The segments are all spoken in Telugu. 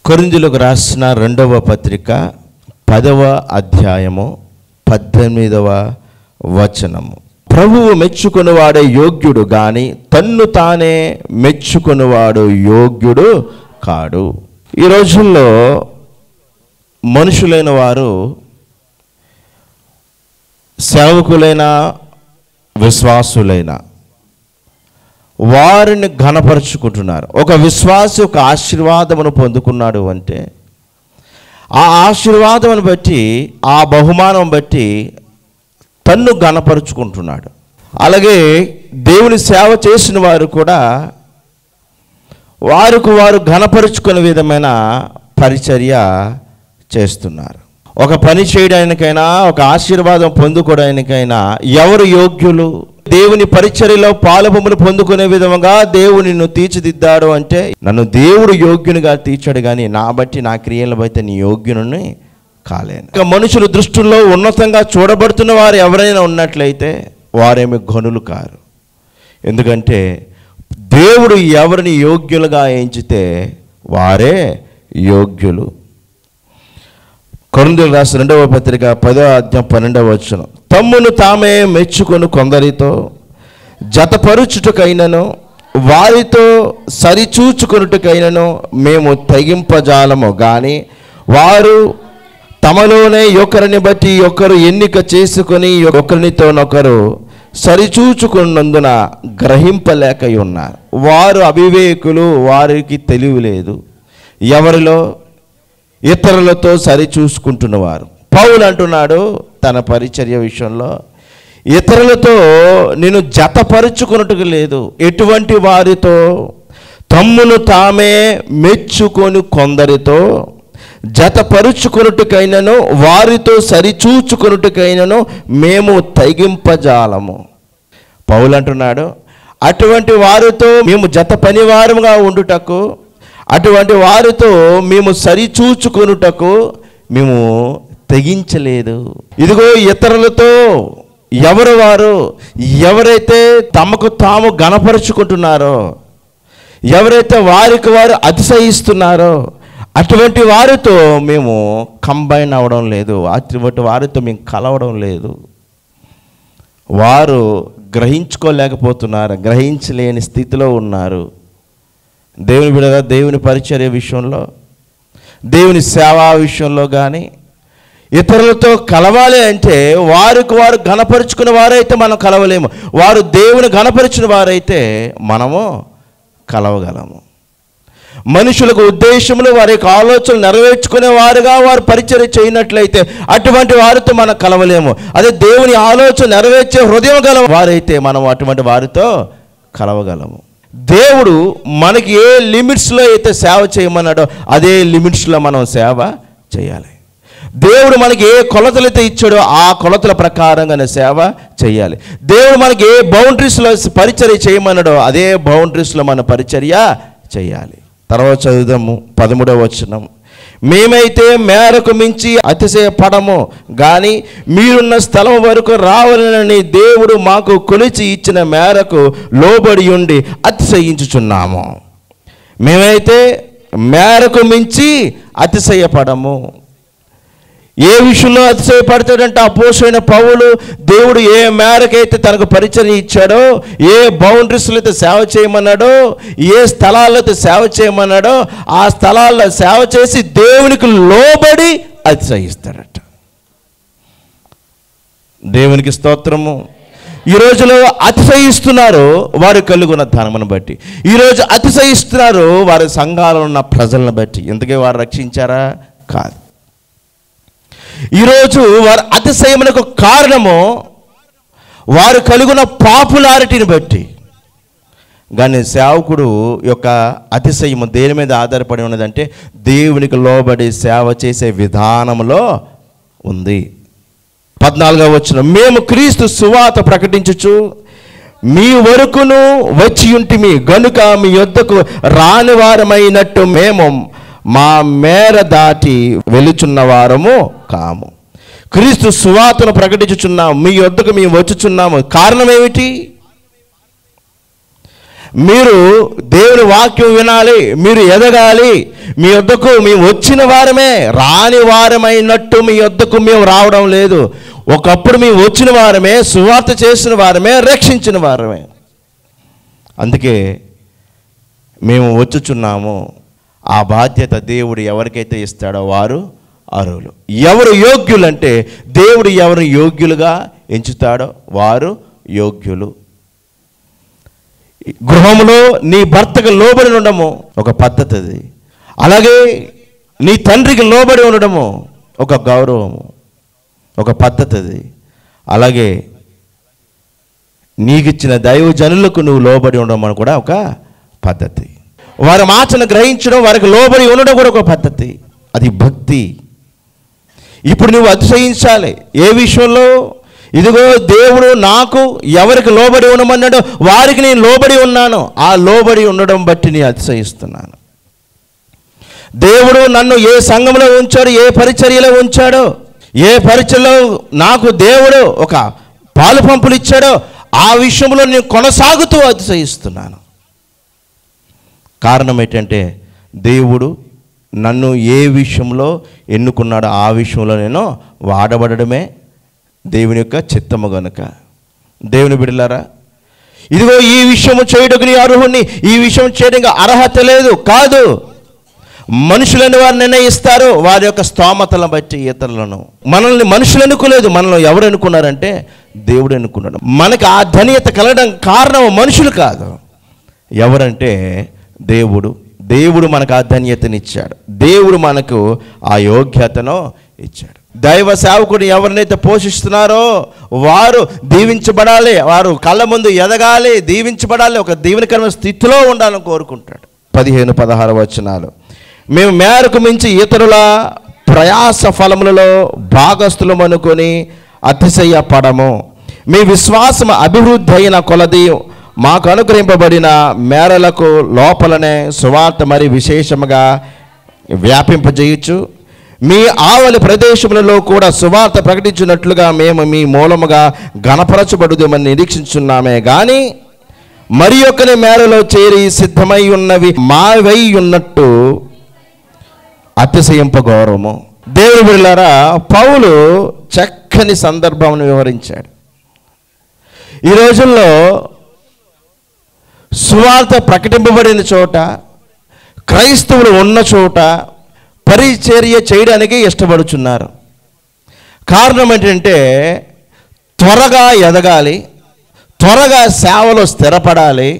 కొరింథీయులకు రాసిన 2వ పత్రిక 10వ అధ్యాయము 18వ వచనము. ప్రభువు మెచ్చుకొనువాడే యోగ్యుడు గాని తన్ను తానే మెచ్చుకొనువాడు యోగ్యుడు కాడు. ఈ రోజుల్లో మనుషులైన వారు సేవకులైన విశ్వాసులైన వారిని ఘనపరుచుకుంటున్నారు. ఒక విశ్వాసి ఒక ఆశీర్వాదమును పొందుకున్నాడు అంటే ఆ ఆశీర్వాదమును బట్టి, ఆ బహుమానం బట్టి తన్ను ఘనపరుచుకుంటున్నాడు. అలాగే దేవుని సేవ చేసిన వారు కూడా వారు ఘనపరుచుకునే విధమైన పరిచర్య చేస్తున్నారు. ఒక పని చేయడానికైనా, ఒక ఆశీర్వాదం పొందుకోవడానికైనా ఎవరు యోగ్యులు? దేవుని పరిచర్యలో పాలుపొమ్ములు పొందుకునే విధంగా దేవుడు నిన్ను తీర్చిదిద్దాడు అంటే నన్ను దేవుడు యోగ్యునిగా తీర్చాడు, కానీ నా బట్టి, నా క్రియలను బట్టి నీ యోగ్యుని కాలేను. ఇక మనుషుల దృష్టిలో ఉన్నతంగా చూడబడుతున్న వారు ఎవరైనా ఉన్నట్లయితే వారేమి ఘనులు కారు. ఎందుకంటే దేవుడు ఎవరిని యోగ్యులుగా ఎంచితే వారే యోగ్యులు. కొరింథీయులకు రాసిన 2వ పత్రిక 10వ అధ్యాయం 12వ వచనం. తమ్మును తామే మెచ్చుకొని కొందరితో జతపరుచుటకైనను వారితో సరిచూచుకొనుటకైనను మేము తెగింపజాలము, కానీ వారు తమలోనే ఒకరిని బట్టి ఒకరు ఎన్నిక చేసుకొని ఒకరినితోనొకరు సరిచూచుకున్నందున గ్రహింపలేక ఉన్నారు. వారు అవివేకులు, వారికి తెలివి లేదు. ఎవరిలో? ఇతరులతో సరిచూసుకుంటున్నవారు. పౌలు అంటున్నాడు తన పరిచర్య విషయంలో, ఇతరులతో నేను జతపరుచుకున్నట్టుగా లేదు. ఎటువంటి వారితో? తమ్మును తామే మెచ్చుకొని కొందరితో జతపరుచుకొనుటకైనను వారితో సరిచూచుకొనుటకైనను మేము తెగింపజాలము. పౌలు అంటున్నాడు అటువంటి వారితో మేము జత పనివారముగా ఉండుటకు, అటువంటి వారితో మేము సరిచూచుకొనుటకు మేము తెగించలేదు. ఇదిగో ఇతరులతో ఎవరు వారు? ఎవరైతే తమకు తాము ఘనపరుచుకుంటున్నారో, ఎవరైతే వారికి వారు అతిశయిస్తున్నారో అటువంటి వారితో మేము కంబైన్ అవ్వడం లేదు, అటువంటి వారితో మేము కలవడం లేదు. వారు గ్రహించుకోలేకపోతున్నారు, గ్రహించలేని స్థితిలో ఉన్నారు. దేవుని బిడ్డగా దేవుని పరిచర్య విషయంలో, దేవుని సేవా విషయంలో కానీ ఇతరులతో కలవాలి అంటే వారికి వారు ఘనపరుచుకున్న వారైతే మనం కలవలేము. వారు దేవుని ఘనపరిచిన వారైతే మనము కలవగలము. మనుషులకు ఉద్దేశములు, వారి యొక్క ఆలోచనలు నెరవేర్చుకునే వారుగా వారు పరిచర్య చేయనట్లయితే అటువంటి వారితో మనం కలవలేము. అదే దేవుని ఆలోచన నెరవేర్చే హృదయం గల వారైతే మనం అటువంటి వారితో కలవగలము. దేవుడు మనకి ఏ లిమిట్స్లో అయితే సేవ చేయమన్నాడో అదే లిమిట్స్లో మనం సేవ చేయాలి. దేవుడు మనకి ఏ కొలతలు అయితే ఇచ్చాడో ఆ కొలతల ప్రకారంగానే సేవ చేయాలి. దేవుడు మనకి ఏ బౌండరీస్లో పరిచర్య చేయమన్నాడో అదే బౌండరీస్లో మన పరిచర్య చేయాలి. తర్వాత చదువుదాము 13వ వచనం. మేమైతే మేరకు మించి అతిశయపడము, కానీ మీరున్న స్థలం వరకు రావాలని దేవుడు మాకు కొలిచి ఇచ్చిన మేరకు లోబడి ఉండి అతిశయించుచున్నాము. మేమైతే మేరకు మించి అతిశయపడము. ఏ విషయంలో అతిశయపడతాడంటే అపోస్తలుడైన పౌలు దేవుడు ఏ మేరకైతే తనకు పరిచర్య ఇచ్చాడో, ఏ బౌండరీస్లో అయితే సేవ చేయమన్నాడో, ఏ స్థలాల్లో అయితే సేవ చేయమన్నాడో ఆ స్థలాల్లో సేవ చేసి దేవునికి లోబడి అతిశయిస్తాడట. దేవునికి స్తోత్రము. ఈ రోజులో అతిశయిస్తున్నారు వారు కలుగున్న ధనమును బట్టి, ఈరోజు అతిశయిస్తున్నారు వారి సంఘాలలో ఉన్న ప్రజలను బట్టి. ఎందుకే వారు రక్షించారా? కాదు. ఈరోజు వారు అతిశయమునకు కారణము వారు కలుగున్న పాపులారిటీని బట్టి. కానీ సేవకుడు యొక్క అతిశయము దేని మీద ఆధారపడి ఉన్నదంటే దేవునికి లోబడి సేవ చేసే విధానంలో ఉంది. 14వ వచనం. మేము క్రీస్తు సువార్త ప్రకటించుచు మీ వరకును వచ్చి ఉంటిమి గనుక మీ యొద్దకు రాని వారమైనట్టు మేము మా మేర దాటి వెలుచున్న వారము కాము. క్రీస్తు సువార్తను ప్రకటించుచున్నాము, మీ యొద్దకు మేము వచ్చుచున్నాము. కారణం ఏమిటి? మీరు దేవుని వాక్యం వినాలి, మీరు ఎదగాలి. మీ వద్దకు మేము వచ్చిన వారమే, రాని వారమైనట్టు మీ వద్దకు మేము రావడం లేదు. ఒకప్పుడు మేము వచ్చిన వారమే, సువార్త చేసిన వారమే, రక్షించిన వారమే. అందుకే మేము వచ్చుచున్నాము. ఆ బాధ్యత దేవుడు ఎవరికైతే ఇస్తాడో వారు అర్హులు. ఎవరు యోగ్యులంటే దేవుడు ఎవరు యోగ్యులుగా ఎంచుతాడో వారు యోగ్యులు. గృహంలో నీ భర్తకు లోబడి ఉండడము ఒక పద్ధతి అది. అలాగే నీ తండ్రికి లోబడి ఉండడము ఒక గౌరవము, ఒక పద్ధతి అది. అలాగే నీకిచ్చిన దైవజనులకు నువ్వు లోబడి ఉండడం కూడా ఒక పద్ధతి. వారి మాటను గ్రహించడం, వారికి లోబడి ఉండడం కూడా ఒక పద్ధతి. అది భక్తి. ఇప్పుడు నువ్వు అతిశయించాలి. ఏ విషయంలో? ఇదిగో దేవుడు నాకు ఎవరికి లోబడి ఉండమన్నాడో వారికి నేను లోబడి ఉన్నాను. ఆ లోబడి ఉండడం బట్టి నేను అతిశయిస్తున్నాను. దేవుడు నన్ను ఏ సంఘంలో ఉంచాడు, ఏ పరిచర్యలో ఉంచాడో, ఏ పరిచర్యలో నాకు దేవుడు ఒక పాలు పంపులు ఇచ్చాడో ఆ విషయంలో నేను కొనసాగుతూ అతిశయిస్తున్నాను. కారణం ఏంటంటే దేవుడు నన్ను ఏ విషయంలో ఎన్నుకున్నాడో ఆ విషయంలో నేను వాడబడమే దేవుని యొక్క చిత్తము గనుక. దేవుని బిడ్డలారా, ఇదిగో ఈ విషయము చేయడానికి నీ అర్హుణ్ణి, ఈ విషయం చేయడానికి అర్హత లేదు కాదు. మనుషులను వారు నిర్ణయిస్తారు వారి యొక్క స్తోమతలను బట్టి ఇతరులను. మనల్ని మనుషులు అనుకోలేదు, మనల్ని ఎవరు అనుకున్నారంటే దేవుడు అనుకున్నాడు. మనకు ఆ ధన్యత కలగడం కారణం మనుషులు కాదు. ఎవరంటే దేవుడు. దేవుడు మనకు ఆ ధన్యతనిచ్చాడు. దేవుడు మనకు ఆ యోగ్యతను ఇచ్చాడు. దైవ సేవకుడు ఎవరినైతే పోషిస్తున్నారో వారు దీవించబడాలి, వారు కళ్ళ ముందు ఎదగాలి, దీవించబడాలి, ఒక దీవెనకరమైన స్థితిలో ఉండాలని కోరుకుంటాడు. 15-16 వచనాలు. మేము మేరకు మించి ఇతరుల ప్రయాస ఫలములలో భాగస్థులం అనుకొని అతిశయపడము. మీ విశ్వాసం అభివృద్ధి అయిన కొలది మాకు అనుగ్రహింపబడిన మేరలకు లోపలనే సువార్త మరి విశేషముగా వ్యాపింపజేయచ్చు. మీ ఆవలి ప్రదేశములలో కూడా సువార్త ప్రకటించినట్లుగా మేము మీ మూలముగా గణపరచబడుదామని నిరీక్షించున్నామే కానీ మరి ఒక్కని మేరలో చేరి సిద్ధమై ఉన్నవి మావై ఉన్నట్టు అతిశయింపగౌరవము. దేవుని బిడ్డలారా, పౌలు చక్కని సందర్భమును వివరించాడు. ఈ రోజుల్లో సువార్త ప్రకటింపబడిన చోట, క్రైస్తవులు ఉన్న చోట పరిచర్య చేయడానికి ఇష్టపడుచున్నారు. కారణం ఏంటంటే త్వరగా ఎదగాలి, త్వరగా సేవలో స్థిరపడాలి,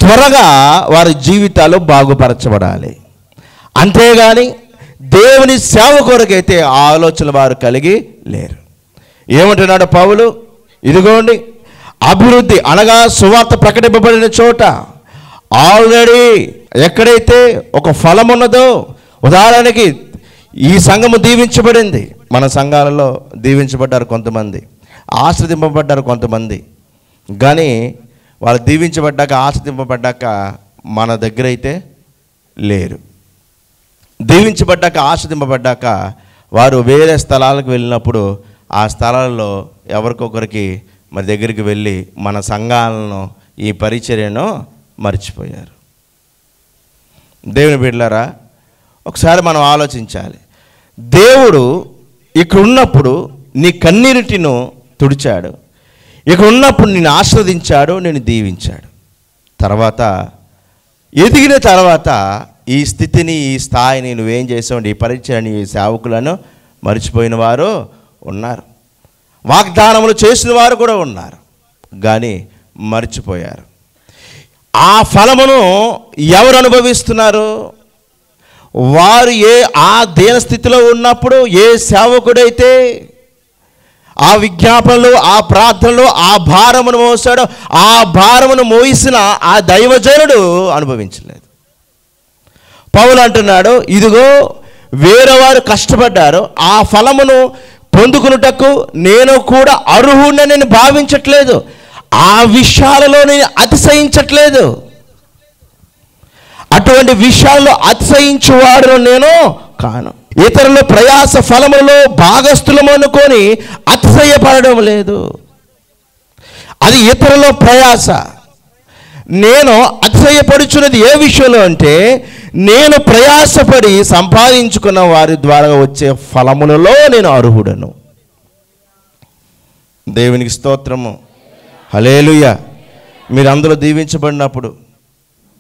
త్వరగా వారి జీవితాలు బాగుపరచబడాలి. అంతేగాని దేవుని సేవ కొరకైతే ఆలోచన వారు కలిగి లేరు. ఏమంటున్నాడు పౌలు? ఇదిగోండి, అభివృద్ధి అనగా సువార్త ప్రకటింపబడిన చోట ఆల్రెడీ ఎక్కడైతే ఒక ఫలం ఉన్నదో, ఉదాహరణకి ఈ సంఘము దీవించబడింది, మన సంఘాలలో దీవించబడ్డారు కొంతమంది, ఆశ్రదింపబడ్డారు కొంతమంది. కానీ వాళ్ళు దీవించబడ్డాక ఆశ్రదింపబడ్డాక మన దగ్గర అయితే లేరు. దీవించబడ్డాక ఆశ్రదింపబడ్డాక వారు వేరే స్థలాలకు వెళ్ళినప్పుడు ఆ స్థలాల్లో ఎవరికొకరికి మన దగ్గరికి వెళ్ళి మన సంఘాలను ఈ పరిచర్యను మర్చిపోయారు. దేవుని బిడ్డలారా, ఒకసారి మనం ఆలోచించాలి. దేవుడు ఇక్కడ ఉన్నప్పుడు నీ కన్నీటిను తుడిచాడు, ఇక్కడ ఉన్నప్పుడు నిన్ను ఆశీర్వదించాడు, నేను దీవించాడు. తర్వాత ఎదిగిన తర్వాత ఈ స్థితిని, ఈ స్థాయిని నువ్వేం చేసావు? ఈ పరిచయని, ఈ సేవకులను మర్చిపోయిన వారు ఉన్నారు, వాగ్దానములు చేసిన వారు కూడా ఉన్నారు, కానీ మర్చిపోయారు. ఆ ఫలమును ఎవరు అనుభవిస్తున్నారు? వారు ఆ దీన స్థితిలో ఉన్నప్పుడు ఏ సేవకుడైతే ఆ విజ్ఞాపనలు, ఆ ప్రార్థనలు, ఆ భారమును మోసాడో ఆ భారమును మోసిన ఆ దైవజనుడు అనుభవించలేదు. పౌలు అంటున్నాడు, ఇదిగో వేరే వారు కష్టపడ్డారు, ఆ ఫలమును పొందుకున్నటకు నేను కూడా అర్హుడిని నేను భావించట్లేదు, ఆ విషయాలలో నేను అతిశయించట్లేదు. అటువంటి విషయాల్లో అతిశయించువాడు నేను కాను. ఇతరుల ప్రయాస ఫలములలో భాగస్థులము అనుకొని అతిశయపడడం లేదు. అది ఇతరుల ప్రయాస. నేను అతిశయపడుచున్నది ఏ విషయంలో అంటే, నేను ప్రయాసపడి సంపాదించుకున్న వారి ద్వారా వచ్చే ఫలములలో నేను అర్హుడను. దేవునికి స్తోత్రము. హల్లెలూయా. మీరందరూ దీవించబడినప్పుడు,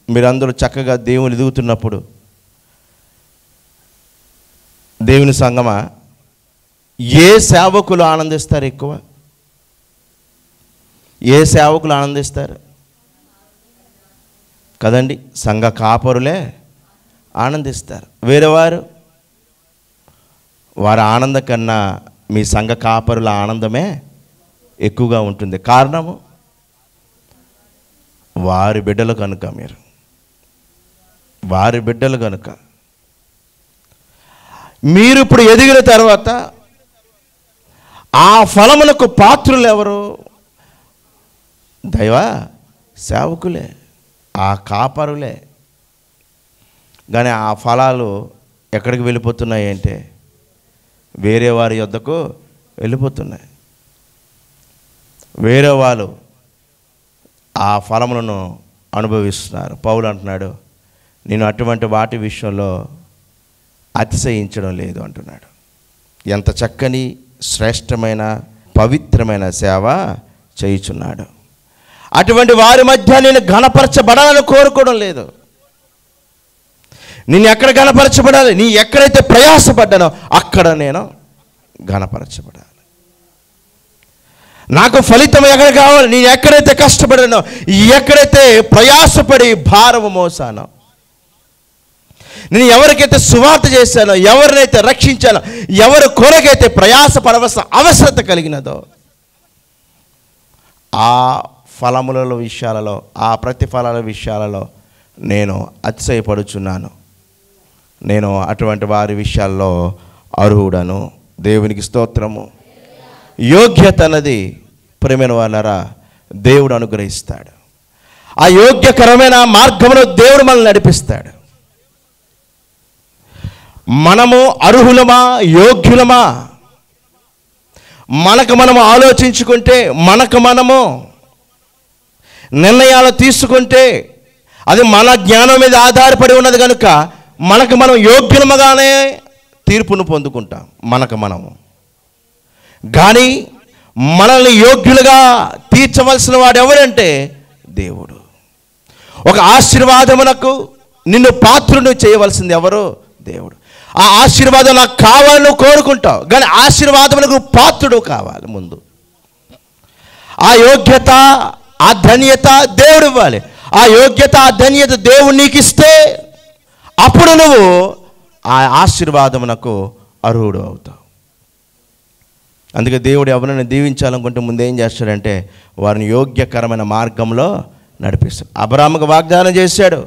మీరందరూ చక్కగా దేవుని ఎదుగుతున్నప్పుడు, దేవుని సంగమా, ఏ సేవకులు ఆనందిస్తారు ఎక్కువ? ఏ సేవకులు ఆనందిస్తారు కదండి? సంఘ కాపరులే ఆనందిస్తారు. వేరే వారి ఆనందం కన్నా మీ సంఘ కాపరుల ఆనందమే ఎక్కువగా ఉంటుంది. కారణము వారి బిడ్డలు కనుక. వారి బిడ్డలు కనుక మీరు ఇప్పుడు ఎదిగిన తర్వాత ఆ ఫలములకు పాత్రులు ఎవరు? దైవ సేవకులే, ఆ కాపరులే. కానీ ఆ ఫలాలు ఎక్కడికి వెళ్ళిపోతున్నాయి అంటే వేరే వారి యొద్దకు వెళ్ళిపోతున్నాయి. వేరే వాళ్ళు ఆ ఫలములను అనుభవిస్తున్నారు. పౌలు అంటున్నాడు, నేను అటువంటి వాటి విషయంలో అతిశయించడం లేదు అంటున్నాడు. ఎంత చక్కని శ్రేష్టమైన పవిత్రమైన సేవ చేయుచున్నాడు. అటువంటి వారి మధ్య నేను ఘనపరచబడాలని కోరుకోవడం లేదు. నేను ఎక్కడ ఘనపరచబడాలి? నీ ఎక్కడైతే ప్రయాసపడ్డానో అక్కడ నేను ఘనపరచబడాలి. నాకు ఫలితం ఎక్కడ కావాలి? నేను ఎక్కడైతే కష్టపడానో, ఎక్కడైతే ప్రయాసపడి భారము మోసానో, నేను ఎవరికైతే సువార్త చేశానో, ఎవరినైతే రక్షించానో, ఎవరి కొరకైతే ప్రయాసపడవలసిన అవసరత కలిగినదో, ఆ ఫలముల విషయాలలో, ఆ ప్రతిఫలాల విషయాలలో నేను అతిశయపడుచున్నాను. నేను అటువంటి వారి విషయాల్లో అర్హుడను. దేవునికి స్తోత్రము. యోగ్యత అన్నది ప్రేమైన వాళ్ళరా దేవుడు అనుగ్రహిస్తాడు. ఆ యోగ్యకరమైన మార్గంలో దేవుడు మనల్ని నడిపిస్తాడు. మనము అర్హులమా, యోగ్యులమా? మనకు మనము ఆలోచించుకుంటే, మనకు మనము నిర్ణయాలు తీసుకుంటే అది మన జ్ఞానం మీద ఆధారపడి ఉన్నది కనుక మనకు మనం యోగ్యులముగానే తీర్పును పొందుకుంటాం. మనకు మనము. కానీ మనల్ని యోగ్యులుగా తీర్చవలసిన వాడు ఎవరంటే దేవుడు. ఒక ఆశీర్వాదమునకు నిన్ను పాత్రుని చేయవలసింది ఎవరు? దేవుడు. ఆ ఆశీర్వాదం నాకు కావాలని కోరుకుంటావు, కానీ ఆశీర్వాదమునకు పాత్రుడు కావాలి ముందు. ఆ యోగ్యత, ఆ ధన్యత దేవుడు ఇవ్వాలి. ఆ యోగ్యత, ఆ ధన్యత దేవుడు నీకు ఇస్తే అప్పుడు నువ్వు ఆ ఆశీర్వాదమునకు అర్హుడు అవుతావు. అందుకే దేవుడు ఎవరైనా దీవించాలనుకుంటే ముందేం చేస్తాడంటే వారిని యోగ్యకరమైన మార్గంలో నడిపిస్తాడు. అబ్రాహాముకు వాగ్దానం చేశాడు,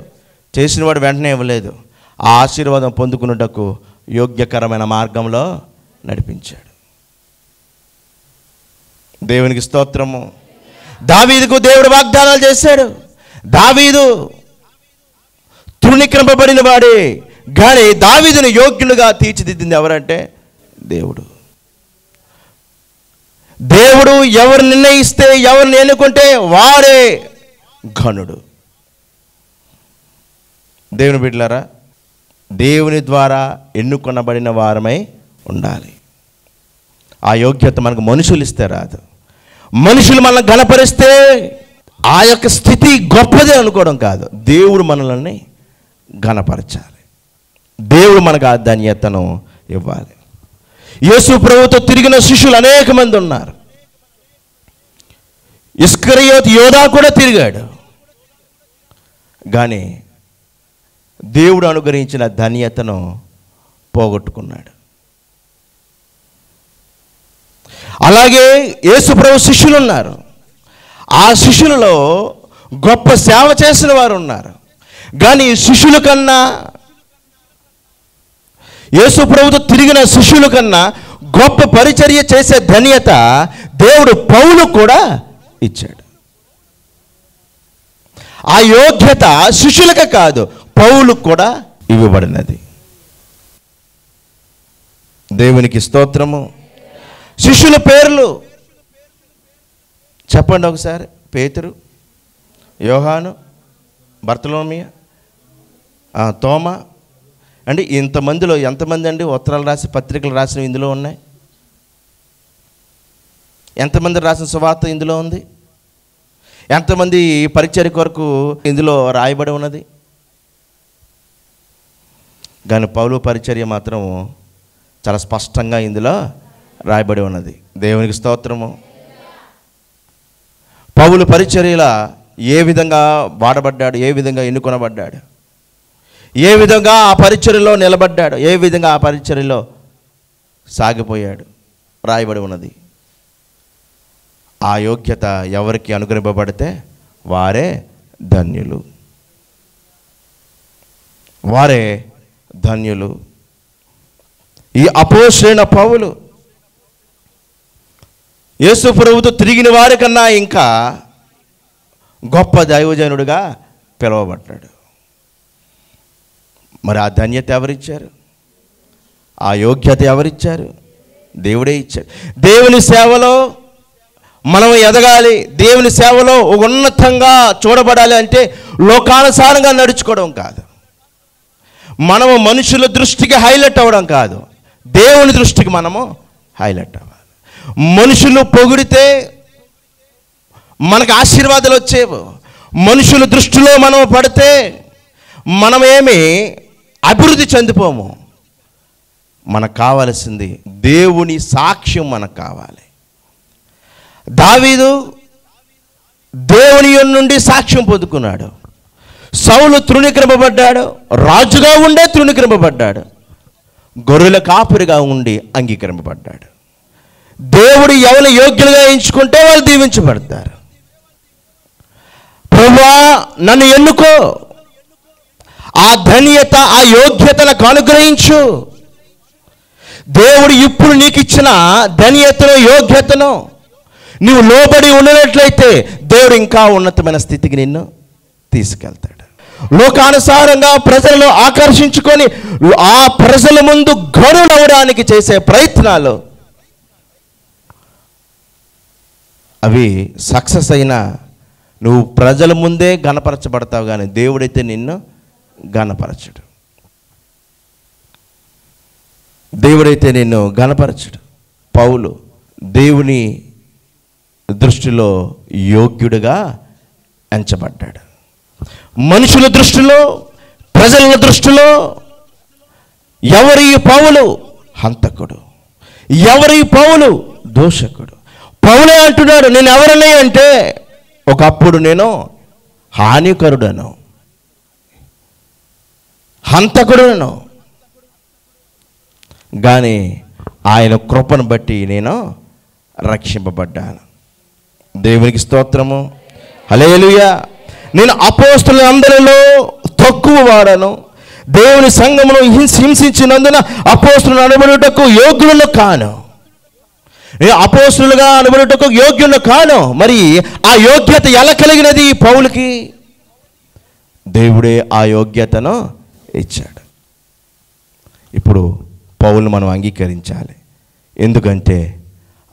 చేసిన వాడు వెంటనే ఇవ్వలేదు. ఆ ఆశీర్వాదం పొందుకున్నటకు యోగ్యకరమైన మార్గంలో నడిపించాడు. దేవునికి స్తోత్రము. దావీదుకు దేవుడు వాగ్దానాలు చేశాడు. దావీదు తృణీకరింపబడిన వాడే, కానీ దావీదును యోగ్యులుగా తీర్చిదిద్దింది ఎవరంటే దేవుడు. దేవుడు ఎవరు నిర్ణయిస్తే, ఎవరిని ఎన్నుకుంటే వాడే ఘనుడు. దేవుని బిడ్డలారా, దేవుని ద్వారా ఎన్నుకొనబడిన వారమై ఉండాలి. ఆ యోగ్యత మనకు మనుషులు ఇస్తే రాదు. మనుషులు మనల్ని ఘనపరిస్తే ఆ యొక్క స్థితి గొప్పదే అనుకోవడం కాదు. దేవుడు మనల్ని ఘనపరచాలి. దేవుడు మనకు ఆ ధన్యతను ఇవ్వాలి. యేసు ప్రభువుతో తిరిగిన శిష్యులు అనేక మంది ఉన్నారు. ఇస్కరియోతు యోధా కూడా తిరిగాడు. కానీ దేవుడు అనుగ్రహించిన ధన్యతను పోగొట్టుకున్నాడు. అలాగే యేసు ప్రభు శిష్యులు ఉన్నారు. ఆ శిష్యులలో గొప్ప సేవ చేసిన వారు ఉన్నారు. కానీ శిష్యుల కన్నా, యేసు ప్రభుతో తిరిగిన శిష్యుల కన్నా గొప్ప పరిచర్య చేసే ధన్యత దేవుడు పౌలు కూడా ఇచ్చాడు. ఆ యోగ్యత శిష్యులకే కాదు, పౌలుకు కూడా ఇవ్వబడినది. దేవునికి స్తోత్రము. శిష్యుల పేర్లు చెప్పండి ఒకసారి. పేతురు, యోహాను, బర్తలోమియ, తోమా. అంటే ఇంతమందిలో ఎంతమంది అండి ఉత్తరాలు రాసి పత్రికలు రాసినవి ఇందులో ఉన్నాయి? ఎంతమంది రాసిన సువార్త ఇందులో ఉంది? ఎంతమంది పరిచర్య కొరకు ఇందులో రాయబడి ఉన్నది? కానీ పౌలు పరిచర్య మాత్రం చాలా స్పష్టంగా ఇందులో రాయబడి ఉన్నది. దేవునికి స్తోత్రము. పౌలు పరిచర్యలా ఏ విధంగా వాడబడ్డాడు, ఏ విధంగా ఎన్నుకొనబడ్డాడు, ఏ విధంగా ఆ పరిచర్యలో నిలబడ్డాడు, ఏ విధంగా ఆ పరిచర్యలో సాగిపోయాడు రాయబడి ఉన్నది. ఆ యోగ్యత ఎవరికి అనుగ్రహింపబడితే వారే ధన్యులు, వారే ధన్యులు. ఈ అపోస్తలుడైన పౌలు యేసు ప్రభువుతో తిరిగిన వారి కన్నా ఇంకా గొప్ప దైవజనుడిగా పిలువబడ్డాడు. మరి ఆ ధన్యత ఎవరిచ్చారు? ఆ యోగ్యత ఎవరిచ్చారు? దేవుడే ఇచ్చాడు. దేవుని సేవలో మనం ఎదగాలి, దేవుని సేవలో ఉన్నతంగా చూడబడాలి అంటే లోకానుసారంగా నడుచుకోవడం కాదు, మనము మనుషుల దృష్టికి హైలైట్ అవ్వడం కాదు, దేవుని దృష్టికి మనము హైలైట్ అవ్వాలి. మనుషులు పొగిడితే మనకు ఆశీర్వాదాలు వచ్చేవు, మనుషుల దృష్టిలో మనం పడితే మనమేమి అభివృద్ధి చెందిపోము. మనకు కావలసింది దేవుని సాక్ష్యం మనకు కావాలి. దావీదు దేవుని నుండి సాక్ష్యం పొందుకున్నాడు. సౌలు తృణీకరింపబడ్డాడు, రాజుగా ఉండే తృణీకరింపబడ్డాడు, గొర్రెల కాపురిగా ఉండి అంగీకరింపబడ్డాడు. దేవుడు ఎవరిని యోగ్యులుగా ఎంచుకుంటే వాళ్ళు దీవించబడతారు. ప్రభువా నన్ను ఎన్నుకో, ఆ ధన్యత ఆ యోగ్యత నాకు అనుగ్రహించు. దేవుడు ఇప్పుడు నీకు ఇచ్చిన ధన్యతను యోగ్యతను నీవు లోబడి ఉన్నట్లయితే దేవుడు ఇంకా ఉన్నతమైన స్థితికి నిన్ను తీసుకెళ్తాడు. లోకానుసారంగా ప్రజలను ఆకర్షించుకొని ఆ ప్రజల ముందు గనులవడానికి చేసే ప్రయత్నాలు అవి సక్సెస్ అయినా నువ్వు ప్రజల ముందే గణపరచబడతావు, కానీ దేవుడైతే నిన్ను గణపరచడు. దేవుడైతే నిన్ను గణపరచడు. పౌలు దేవుని దృష్టిలో యోగ్యుడిగా ఎంచబడ్డాడు. మనుషుల దృష్టిలో, ప్రజల దృష్టిలో ఎవరి పౌలు హంతకుడు, ఎవరి పౌలు దోషకుడు. పౌలే అంటున్నాడు, నేను ఎవరని అంటే ఒకప్పుడు నేను హానికరుడను, హంతకుడును, కానీ ఆయన కృపను బట్టి నేను రక్షింపబడ్డాను. దేవునికి స్తోత్రము, హల్లెలూయా. నేను అపోస్తలులందరిలో తక్కువ వాడను, దేవుని సంఘమును హింసించినందున అపోస్తలులను అనబడుటకు యోగ్యులను కాను. నేను అపోస్తలులుగా అనబడుటకు యోగ్యులను కాను. మరి ఆ యోగ్యత ఎలా కలిగినది పౌలుకి? దేవుడే ఆ యోగ్యతను ఇచ్చాడు. ఇప్పుడు పౌలును మనం అంగీకరించాలి, ఎందుకంటే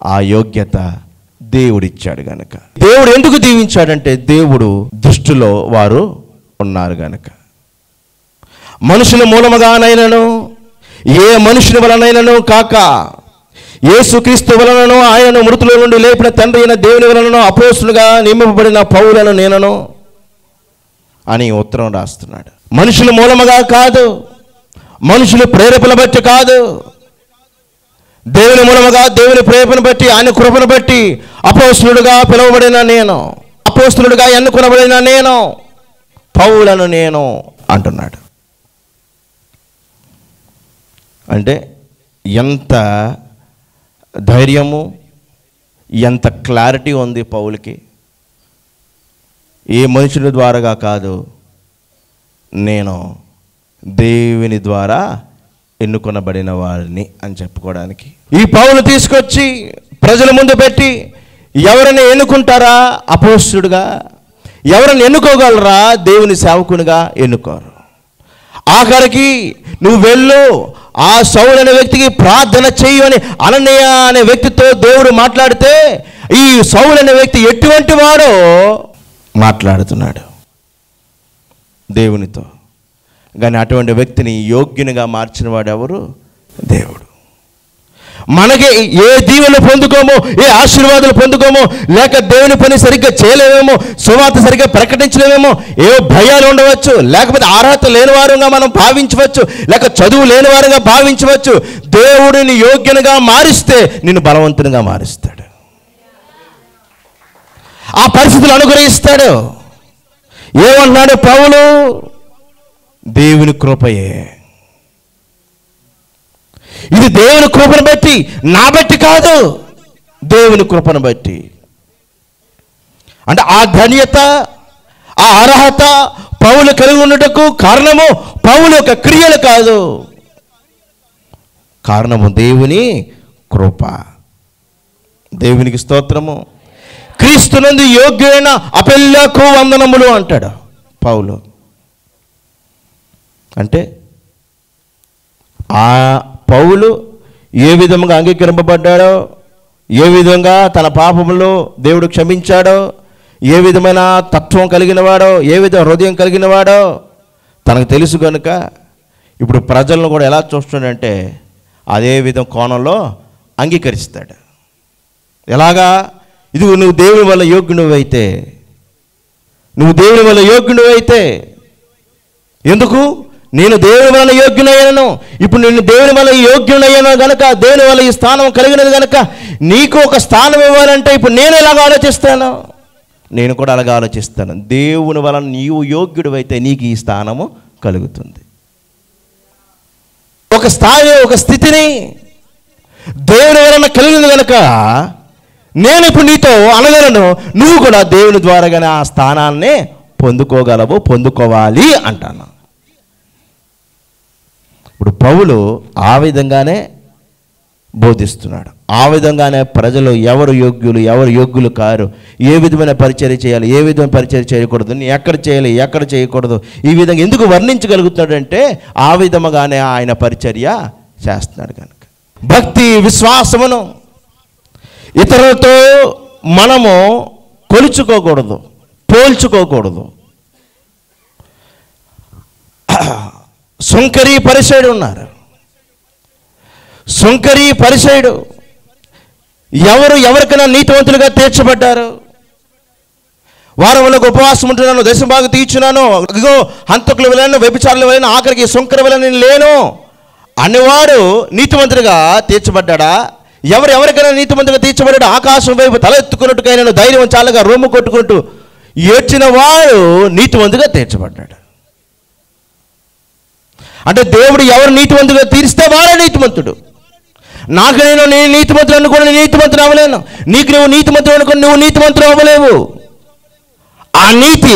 ఆ యోగ్యత దేవుడిచ్చాడు గనక. దేవుడు ఎందుకు దీవించాడంటే దేవుడు దృష్టిలో వారు ఉన్నారు గనక. మనుషుల మూలముగానైనను ఏ మనుషుని వలనైనను కాక యేసుక్రీస్తు వలనను ఆయనను మృతుల నుండి లేపిన తండ్రి అయిన దేవుని వలనను అపోస్తులుగా నియమింపబడిన పౌలను నేనను అని ఉత్తరం రాస్తున్నాడు. మనుషుల మూలముగా కాదు, మనుషులు ప్రేరేపణ బట్టి కాదు, దేవుని మూలముగా దేవుని ప్రేరేపణ బట్టి ఆయన కృపను బట్టి అపోస్తులుడుగా పిలువబడిన నేను, అపోస్తులుడుగా ఎన్నుకొనబడిన నేను పౌలను నేను అంటున్నాడు. అంటే ఎంత ధైర్యము, ఎంత క్లారిటీ ఉంది పౌలుకి. ఏ మనుషుల ద్వారాగా కాదు, నేను దేవుని ద్వారా ఎన్నుకొనబడిన వారిని అని చెప్పుకోవడానికి. ఈ పౌలు తీసుకొచ్చి ప్రజల ముందు పెట్టి ఎవరిని ఎన్నుకుంటారా అపోస్తులుడుగా, ఎవరిని ఎన్నుకోగలరా దేవుని సేవకునిగా ఎన్నుకోరు. ఆఖరికి నువ్వు వెళ్ళు ఆ సౌలు అనే వ్యక్తికి ప్రార్థన చెయ్యి అని అననీయ అనే వ్యక్తితో దేవుడు మాట్లాడితే ఈ సౌలు అనే వ్యక్తి ఎటువంటి వాడో మాట్లాడుతున్నాడు. దేవునితో. కానీ అటువంటి వ్యక్తిని యోగ్యునిగా మార్చిన వాడు ఎవరు? దేవుడు. మనకి ఏ దీవెనలు పొందుకోమో, ఏ ఆశీర్వాదాలు పొందుకోమో, లేక దేవుని పని సరిగ్గా చేయలేమేమో, సువార్త సరిగ్గా ప్రకటించలేమేమో, ఏవో భయాలు ఉండవచ్చు, లేకపోతే అర్హత లేని వారుగా మనం భావించవచ్చు, లేక చదువు లేని వారుగా భావించవచ్చు. దేవుడిని యోగ్యునిగా మారిస్తే నిన్ను బలవంతునిగా మారుస్తాడు, ఆ పరిస్థితులు అనుగ్రహిస్తాడు. ఏమన్నాడు పౌలు? దేవుని కృపయే. ఇది దేవుని కృపను బట్టి, నా బట్టి కాదు, దేవుని కృపను బట్టి. అంటే ఆ ధన్యత, ఆ అర్హత పౌలు కలిగి ఉండటకు కారణము పౌలు యొక్క క్రియలు కాదు, కారణము దేవుని కృప. దేవునికి స్తోత్రము. క్రీస్తునందు యోగ్యుడైన అపెల్లకు వందనములు అంటాడు పౌలు. అంటే ఆ పౌలు ఏ విధంగా అంగీకరింపబడ్డాడో, ఏ విధంగా తన పాపములో దేవుడు క్షమించాడో, ఏ విధమైన తత్వం కలిగిన వాడో, ఏ విధమైన హృదయం కలిగిన వాడో తనకు తెలుసు కనుక ఇప్పుడు ప్రజలను కూడా ఎలా చూస్తున్నాడంటే అదే విధం కోణంలో అంగీకరిస్తాడు. ఎలాగా? ఇది నువ్వు దేవుని వల్ల యోగ్యునివైతే, నువ్వు దేవుని వల్ల యోగ్యునివైతే, ఎందుకు? నేను దేవుని వల్ల యోగ్యునయ్యాను, ఇప్పుడు నేను దేవుని వల్ల యోగ్యునయ్యాను గనక, దేవుని వల్ల ఈ స్థానం కలిగినది కనుక నీకు ఒక స్థానం ఇవ్వాలంటే ఇప్పుడు నేను ఎలాగ ఆలోచిస్తాను? నేను కూడా అలాగ ఆలోచిస్తాను. దేవుని వల్ల నీవు యోగ్యుడు అయితే నీకు ఈ స్థానము కలుగుతుంది. ఒక స్థాయి, ఒక స్థితిని దేవుని వలన కలిగింది కనుక నేను ఇప్పుడు నీతో అనగలను, నువ్వు కూడా దేవుని ద్వారాగానే ఆ స్థానాన్ని పొందుకోగలవు, పొందుకోవాలి అంటాను. ఇప్పుడు పౌలు ఆ విధంగానే బోధిస్తున్నాడు. ఆ విధంగానే ప్రజలు ఎవరు యోగ్యులు, ఎవరు యోగ్యులు కారు, ఏ విధమైన పరిచర్య చేయాలి, ఏ విధమైన పరిచర్య చేయకూడదు, ఎక్కడ చేయాలి, ఎక్కడ చేయకూడదు, ఈ విధంగా ఎందుకు వర్ణించగలుగుతున్నాడంటే ఆ విధముగానే ఆయన పరిచర్య చేస్తున్నాడు కనుక. భక్తి విశ్వాసమును ఇతరులతో మనము కొలుచుకోకూడదు, పోల్చుకోకూడదు. సుంకరి పరిసయుడు ఉన్నారు. సుంకరి పరిసయుడు ఎవరికైనా నీతివంతులుగా తీర్చబడ్డారు. వారంలో ఉపవాసం ఉంటున్నాను, దశభాగం తీర్చున్నాను, ఇగో హంతకుల వలన, వ్యభిచారుల వలన, ఆఖరికి సుంకరి వలన నేను లేను అనేవాడు నీతివంతుడిగా తీర్చబడ్డా? ఎవరికైనా నీతిమంతుగా తీర్చబడ్డాడు? ఆకాశం వైపు తల ఎత్తుకున్నట్టుగా ధైర్యం చాలగా రొమ్ము కొట్టుకుంటూ ఏడ్చిన వాడు నీతివంతుగా తీర్చబడ్డాడు. అంటే దేవుడు ఎవరు నీతివంతుగా తీరిస్తే వాడే నీతిమంతుడు. నాకు నేను నీతిమంతుడు అనుకోని నేను నీతిమంతుడు అవ్వలేను, నీకు నువ్వు నీతిమంతుడు అనుకోని నువ్వు నీతిమంతుడు అవ్వలేవు. ఆ నీతి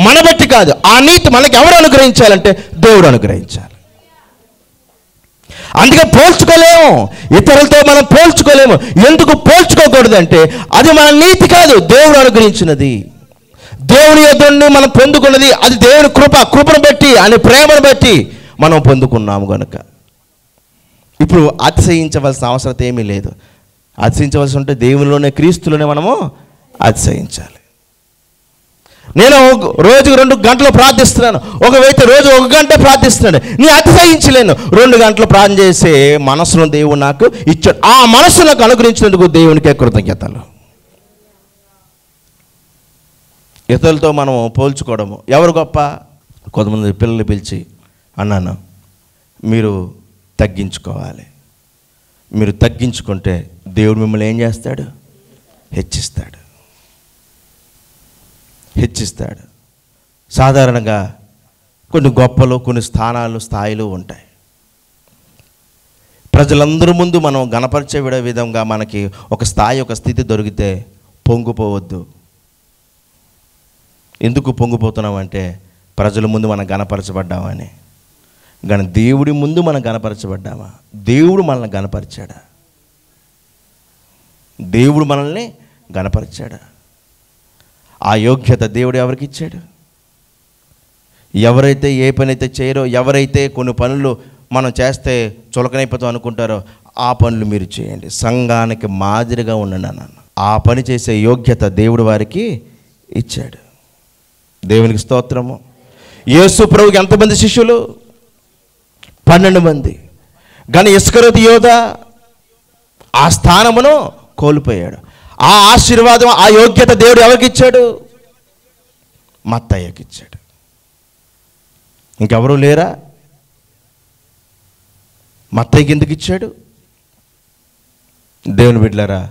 మన బట్టి కాదు, ఆ నీతి మనకి ఎవరు అనుగ్రహించాలంటే దేవుడు అనుగ్రహించాలి. అందుకే పోల్చుకోలేము, ఇతరులతో మనం పోల్చుకోలేము. ఎందుకు పోల్చుకోకూడదంటే అది మన నీతి కాదు, దేవుడు అనుగ్రహించినది, దేవుని యొద్ద నుండి మనం పొందుకున్నది. అది దేవుని కృపను బట్టి, ఆయన ప్రేమను బట్టి మనం పొందుకున్నాము కనుక ఇప్పుడు అతిశయించవలసిన అవసరం ఏమీ లేదు. అతిశయించవలసి ఉంటే దేవునిలోనే, క్రీస్తులోనే మనము అతిశయించాలి. నేను రోజుకు 2 గంటలు ప్రార్థిస్తున్నాను, ఒక వ్యక్తి రోజు 1 గంట ప్రార్థిస్తున్నాడు, నీ అతిశయించలేను. 2 గంటలు ప్రార్థన చేసే మనసును దేవుడు నాకు ఇచ్చాడు. ఆ మనసు నాకు అనుగ్రహించినందుకు దేవునికే కృతజ్ఞతలు. ఇతరులతో మనం పోల్చుకోవడము ఎవరు గొప్ప? కొంతమంది పిల్లలు పిలిచి అన్నాను, మీరు తగ్గించుకోవాలి, మీరు తగ్గించుకుంటే దేవుడు మిమ్మల్ని ఏం చేస్తాడు? హెచ్చిస్తాడు. సాధారణంగా కొన్ని గొప్పలు, కొన్ని స్థాయిలు ఉంటాయి. ప్రజలందరి ముందు మనం గణపరిచే విధంగా మనకి ఒక స్థాయి, ఒక స్థితి దొరికితే పొంగిపోవద్దు. ఎందుకు పొంగిపోతున్నామంటే ప్రజల ముందు మనం గణపరచబడ్డామని. కానీ దేవుడి ముందు మనం గణపరచబడ్డామా? దేవుడు మనల్ని గణపరిచాడా? దేవుడు మనల్ని గణపరిచాడా? ఆ యోగ్యత దేవుడు ఎవరికి ఇచ్చాడు? ఎవరైతే ఏ పని అయితే చేయరో, ఎవరైతే కొన్ని పనులు మనం చేస్తే చులకనైపోతాం అనుకుంటారో ఆ పనులు మీరు చేయండి, సంఘానికి మాదిరిగా ఉండండి అన్నాను. ఆ పని చేసే యోగ్యత దేవుడు వారికి ఇచ్చాడు. దేవునికి స్తోత్రము. యేసు ప్రభువుకి ఎంతమంది శిష్యులు? 12 మంది. కానీ ఇస్కరియోతు యోధ ఆ స్థానమును కోల్పోయాడు. ఆ ఆశీర్వాదం, ఆ యోగ్యత దేవుడు ఎవరికి ఇచ్చాడు? మత్తయ్యకి ఇచ్చాడు. ఇంకెవరూ లేరా? మత్తయ్యకి ఎందుకు ఇచ్చాడు? దేవుని బిడ్డలారా,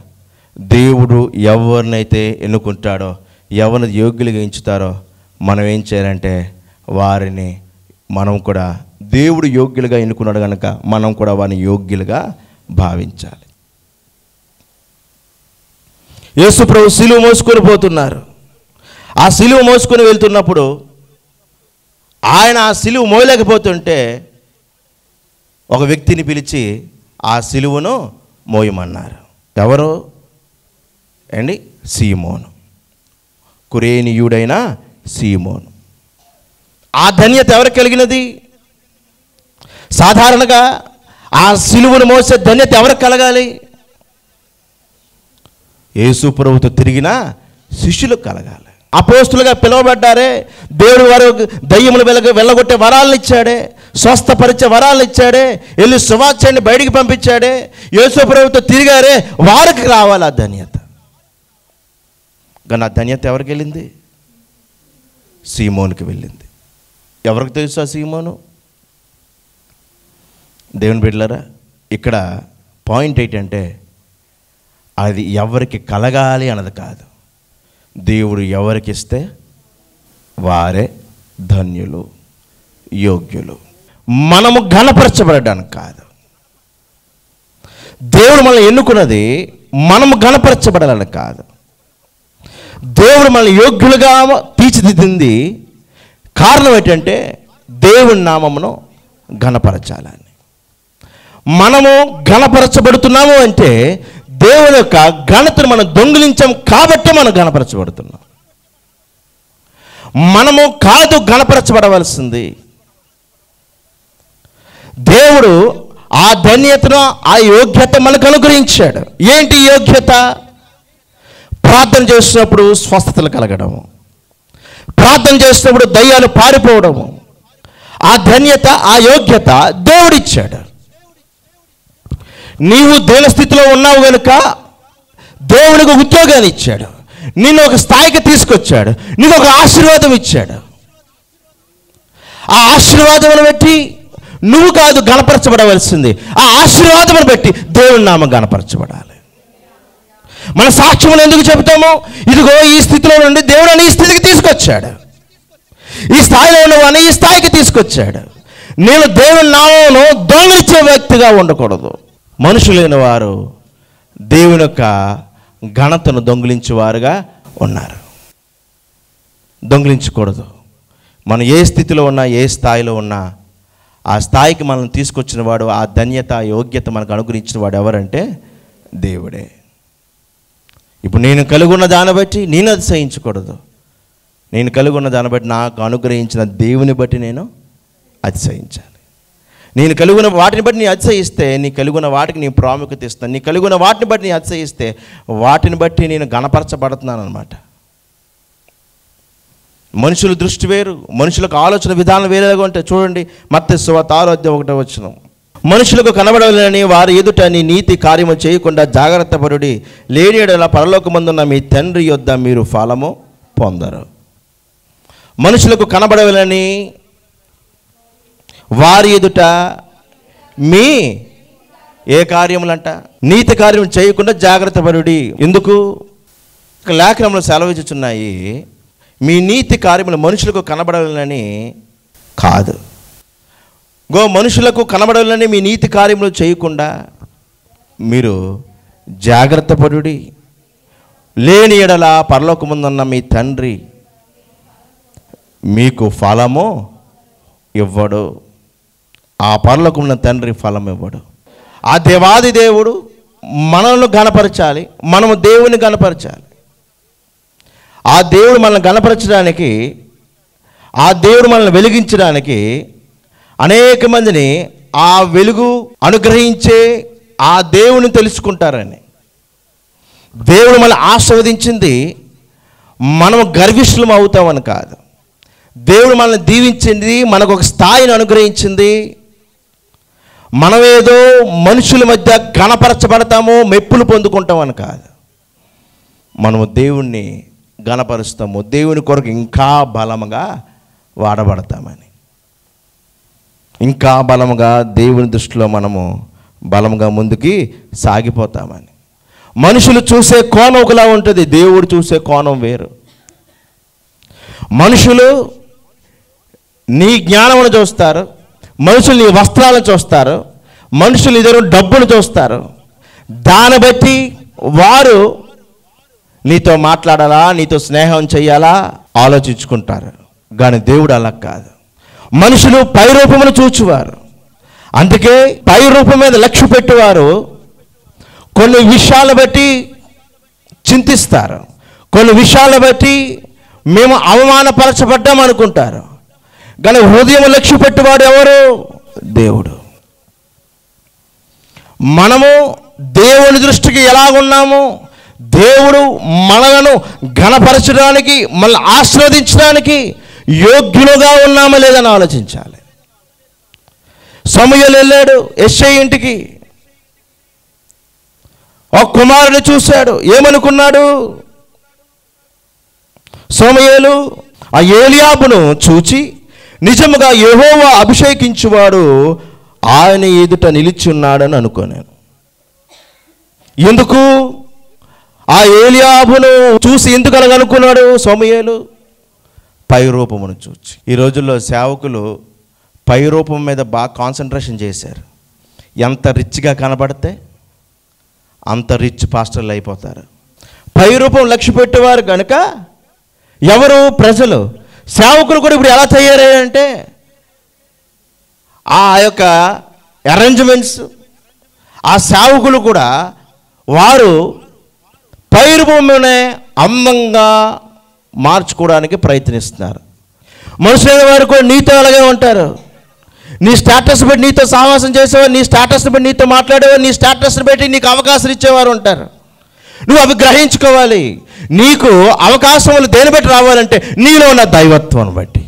దేవుడు ఎవరినైతే ఎన్నుకుంటాడో, ఎవరిని యోగ్యులుగా ఎంచుతారో మనం ఏం చేయాలంటే వారిని మనం కూడా, దేవుడు యోగ్యులుగా ఎన్నుకున్నాడు కనుక మనం కూడా వారిని యోగ్యులుగా భావించాలి. యేసు ప్రభు సిలువ మోసుకొని పోతున్నారు. ఆ సిలువ మోసుకొని వెళ్తున్నప్పుడు ఆయన ఆ సిలువ మోయలేకపోతుంటే ఒక వ్యక్తిని పిలిచి ఆ సిలువను మోయమన్నారు. ఎవరు అండి? సీమోను, కురేనీయుడైన సీమోను. ఆ ధన్యత ఎవరికి కలిగినది? సాధారణంగా ఆ సిలువను మోసే ధన్యత ఎవరికి కలగాలి? యేసు ప్రభువుతో తిరిగిన శిష్యులకు కలగాలి. అపోస్తులుగా పిలువబడ్డారే, దేవుడు వారు దయ్యములు వెళ్ళగొట్టే వరాలను ఇచ్చాడే, స్వస్థపరిచే వరాలను ఇచ్చాడే, వెళ్ళి సువార్తని బయటికి పంపించాడే, యేసు ప్రభువుతో తిరిగారే, వారికి రావాలి ఆ ధన్యత. కానీ ఆ ధన్యత ఎవరికి వెళ్ళింది? సీమోనుకి వెళ్ళింది. ఎవరికి తెలుసు ఆ సీమోను? దేవుని బిడ్డలారా, ఇక్కడ పాయింట్ ఏంటంటే అది ఎవరికి కలగాలి అన్నది కాదు. దేవుడు ఎవరికి ఇస్తే వారే ధన్యులు, యోగ్యులు. మనము ఘనపరచబడడానికి కాదు. దేవుడు మనల్ని ఎన్నుకున్నది మనము ఘనపరచబడాలని కాదు. దేవుడు మనల్ని యోగ్యులుగా తీర్చిదిద్దింది కారణం ఏంటంటే దేవుని నామమును ఘనపరచాలని. మనము ఘనపరచబడుతున్నాము అంటే దేవుని యొక్క ఘనతను మనం దొంగిలించాం కాబట్టి మనం ఘనపరచబడుతున్నాం. మనము కాదు ఘనపరచబడవలసింది. దేవుడు ఆ ధన్యతను, ఆ యోగ్యత మనకు అనుగ్రహించాడు. ఏంటి యోగ్యత? ప్రార్థన చేసినప్పుడు స్వస్థతలు కలగడము, ప్రార్థన చేసినప్పుడు దయ్యాలు పారిపోవడము, ఆ ధన్యత, ఆ యోగ్యత దేవుడిచ్చాడు. నీవు దేని స్థితిలో ఉన్నావు కనుక దేవునికి ఒక ఉద్యోగాన్ని ఇచ్చాడు, నిన్ను ఒక స్థాయికి తీసుకొచ్చాడు, నీకు ఒక ఆశీర్వాదం ఇచ్చాడు. ఆ ఆశీర్వాదమును బట్టి నువ్వు కాదు ఘనపరచబడవలసింది, ఆ ఆశీర్వాదమును బట్టి దేవుని నామం ఘనపరచబడాలి. మన సాక్ష్యములు ఎందుకు చెబుతాము? ఇదిగో ఈ స్థితిలో నుండి దేవుడు అని ఈ స్థితికి తీసుకొచ్చాడు, ఈ స్థాయిలో ఉన్నవాడిని ఈ స్థాయికి తీసుకొచ్చాడు. నేను దేవుని నామమును దొంగిలించే వ్యక్తిగా ఉండకూడదు. మనుషులైన వారు దేవుని యొక్క ఘనతను దొంగిలించేవారుగా ఉన్నారు. దొంగిలించకూడదు. మనం ఏ స్థితిలో ఉన్నా, ఏ స్థాయిలో ఉన్నా, ఆ స్థాయికి మనల్ని తీసుకొచ్చిన వాడు, ఆ ధన్యత, యోగ్యత మనకు అనుగ్రహించిన వాడు ఎవరంటే దేవుడే. ఇప్పుడు నేను కలిగి ఉన్న దాన్ని బట్టి నేను అతిశయించకూడదు. నేను కలిగి ఉన్న దాన్ని బట్టి నాకు అనుగ్రహించిన దేవుని బట్టి నేను అతిశయించాలి. నేను కలిగిన వాటిని బట్టి నీ అతిశయిస్తే, నీ కలిగిన వాటికి నీ ప్రాముఖ్యత ఇస్తాను. నీ కలిగిన వాటిని బట్టి నీ అతిశయిస్తే వాటిని బట్టి నేను గణపరచబడుతున్నాను అన్నమాట. మనుషుల దృష్టి వేరు, మనుషులకు ఆలోచన విధానం వేరేగా ఉంటాయి. చూడండి, మత్తయి సువార్త 6:1 మనుషులకు కనబడాలని వారి ఎదుట నీ నీతి కార్యము చేయకుండా జాగ్రత్త పరుడి, లేని యెడల పరలోకమందున్న మీ తండ్రి యొద్ద మీరు ఫలము పొందరు. మనుషులకు కనబడాలని వారి ఎదుట మీ ఏ కార్యములంట? నీతి కార్యం చేయకుండా జాగ్రత్త పరుడి. ఎందుకు? లేఖనంలో సెలవిచ్చుచున్నాయి, మీ నీతి కార్యములు మనుషులకు కనబడాలని కాదు. మనుషులకు కనబడాలని మీ నీతి కార్యములు చేయకుండా మీరు జాగ్రత్త పరుడి, లేని యెడల పరలోకమందున్న మీ తండ్రి మీకు ఫలము ఇవ్వడు. ఆ పరలోకమున్న తండ్రి ఫలం ఇవ్వడు. ఆ దేవాది దేవుడు మనల్ని గణపరచాలి, మనము దేవుని గణపరచాలి. ఆ దేవుడు మనల్ని గణపరచడానికి, ఆ దేవుడు మనల్ని వెలిగించడానికి అనేక మందిని ఆ వెలుగు అనుగ్రహించే ఆ దేవుని తెలుసుకుంటారని. దేవుడు మనల్ని ఆశీర్వదించింది మనము గర్విష్ఠులం అవుతామని కాదు, దేవుడు మనల్ని దీవించింది, మనకు ఒక స్థాయిని అనుగ్రహించింది. మనమేదో మనుషుల మధ్య ఘనపరచబడతాము, మెప్పులు పొందుకుంటామని కాదు. మనము దేవుణ్ణి ఘనపరుస్తాము, దేవుని కొరకు ఇంకా బలముగా వాడబడతామని, ఇంకా బలముగా దేవుని దృష్టిలో మనము బలముగా ముందుకి సాగిపోతామని. మనుషులు చూసే కోణం ఒకలా ఉంటుంది, దేవుడు చూసే కోణం వేరు. మనుషులు నీ జ్ఞానమును చూస్తారు, మనుషులు నీ వస్త్రాలను చూస్తారు, మనుషులు ఇద్దరు డబ్బును చూస్తారు. దాన్ని బట్టి వారు నీతో మాట్లాడాలా, నీతో స్నేహం చేయాలా ఆలోచించుకుంటారు. కానీ దేవుడు అలా కాదు. మనుషులు పై రూపమును చూచువారు, అందుకే పై రూపం మీద లక్ష్య పెట్టువారు కొన్ని విషయాలను బట్టి చింతిస్తారు, కొన్ని విషయాలను బట్టి మేము అవమానపరచబడ్డాం అనుకుంటారు. కానీ హృదయం లక్ష్య పెట్టువాడు ఎవరు? దేవుడు. మనము దేవుని దృష్టికి ఎలాగున్నాము, దేవుడు మనలను ఘనపరచడానికి, మనల్ని ఆశీర్వదించడానికి యోగ్యులుగా ఉన్నామా లేదని ఆలోచించాలి. సమూయేలు వెళ్ళాడు యెష్షయి ఇంటికి, ఒక కుమారుని చూశాడు. ఏమనుకున్నాడు? సమూయేలు ఆ ఏలీయాబును చూచి, నిజముగా యెహోవా అభిషేకించువాడు ఆయన ఎదుట నిలిచున్నాడని అనుకోనాను. ఎందుకు ఆ ఏలీయాబును చూసి ఎందుకు అనుకున్నాడు సమూయేలు? పై రూపమును చూచి. ఈ రోజుల్లో సేవకులు పై రూపం మీద బాగా కాన్సన్ట్రేషన్ చేశారు. ఎంత రిచ్గా కనబడితే అంత రిచ్ పాస్టర్లు అయిపోతారు. పై రూపం లక్ష్య పెట్టేవారు కనుక ఎవరు? ప్రజలు. సేవకులు కూడా ఇప్పుడు ఎలా తయారయ్యారంటే ఆ యొక్క అరేంజ్మెంట్స్, ఆ సేవకులు కూడా వారు పై రూపంలోనే అందంగా మార్చుకోవడానికి ప్రయత్నిస్తున్నారు. మనుషులైన వారు కూడా నీతో అలాగే ఉంటారు. నీ స్టేటస్ బట్టి నీతో సహవాసం చేసేవారు, నీ స్టేటస్ని బట్టి నీతో మాట్లాడేవారు, నీ స్టేటస్ని బట్టి నీకు అవకాశం ఇచ్చేవారు ఉంటారు. నువ్వు అవి గ్రహించుకోవాలి. నీకు అవకాశములు దేని బట్టి రావాలంటే నీలో ఉన్న దైవత్వం బట్టి.